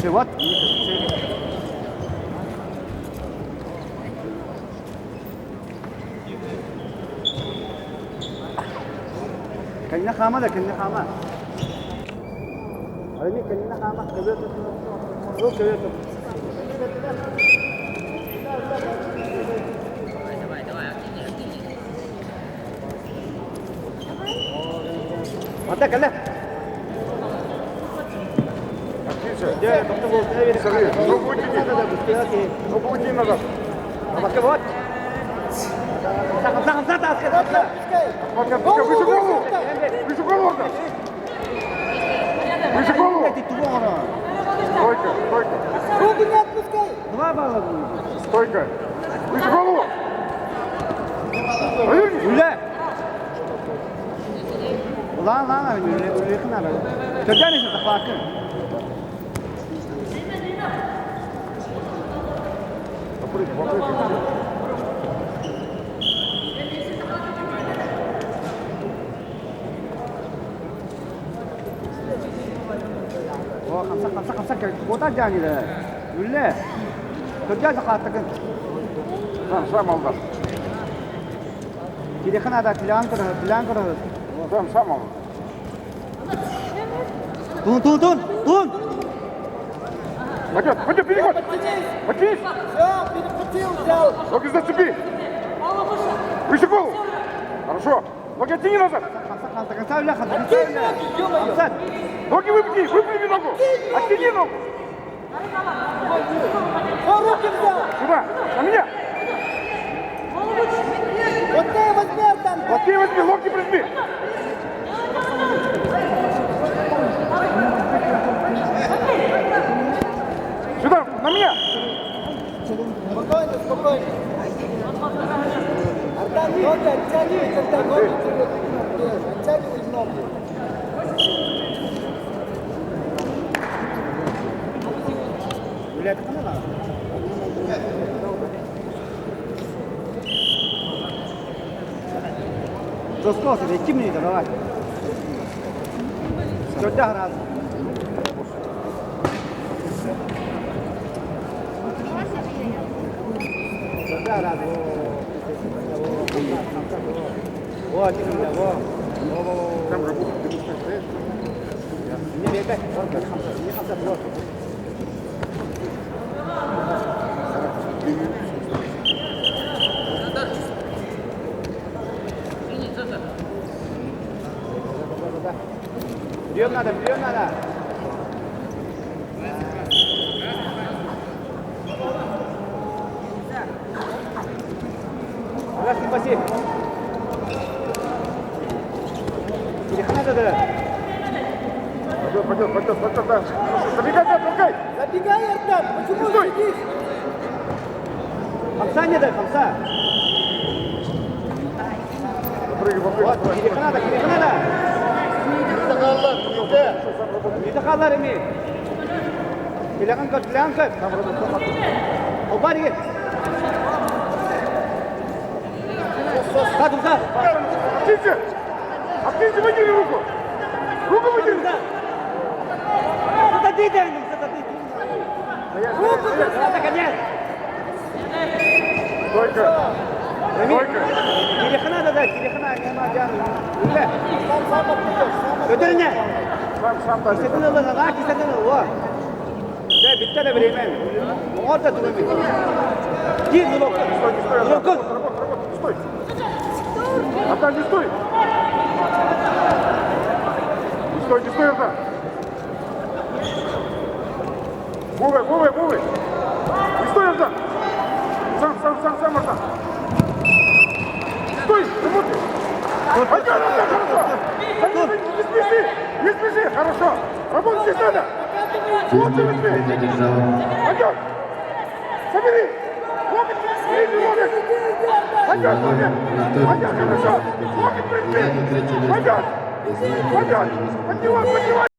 Вот. كلنا خامة ده كلنا خامة. هذي كلنا خامة. كبير روح كبير. متى كله؟ يا دكتور روبوتي назад. Пока вот. Сам таскай. Пока выше голову. Выше голову. Выше голову. Стойка. Руку не отпускай. Два балла будет. Стойка. Выше голову. Уля. Lan yakın ara. Çocuğa ne şurada farkı? خمسة قوطات جاني ده. ولا. çocuğa sakatlık. Сам алды. Телефон ada plan kırır. Сам алды. Тун. Пойдет, переход. Подтянись. Все, перехватил, взял. Ноги зацепи. Выше голову. Хорошо. Ноги оттяни назад. Ноги выпрями ногу. Оттяни ногу. Руки взял. Сюда, на меня. Вот ты возьми там. Локти возьми, локти прижми. Сюда, на меня. Спокойно. Артем, ноги оттягивай, когда ноги вперед. Оттягивай ноги. Блядь, это надо. Доскосы, 2 минуты, давай. Çocuğa razı. Çocuğa razı. O açıkım ya, o. Там же будут дегустации. Не бегай, не хамса, вот. Прием надо. Раз, спасибо. Телефон надо, да? Пойдет, да. Забегай, толкай. Забегай, Артем. Почему Стой. сидишь? Хамса не дай, хамса. Попрыгай. Вот, телефон надо. Не тахалар ими. Телефон кот. Обари. Сад. Откиньте, вытяни руку. Руку вытяни. Сатати. Руку держи. Конец. Стойка. Телефон надо дать, не мадян. Уля. Сам отпустишь. Ödülüne. Сам дай. Kesin alın, ha kesin alın. O. De bitti de bileyim ben. Orada durmayın. Gir blok. Стой. Артем, не стой. Не стой, Артем. Мовы. Не стой, Артем. Сам, Артем. Стой, работай. Артем, хорошо. Не спеши, хорошо. Работать здесь надо. Локти возьми. Пойдет. Собери. Локоть. Пойдет, хорошо. Локоть возьми. Пойдет. Поднимай.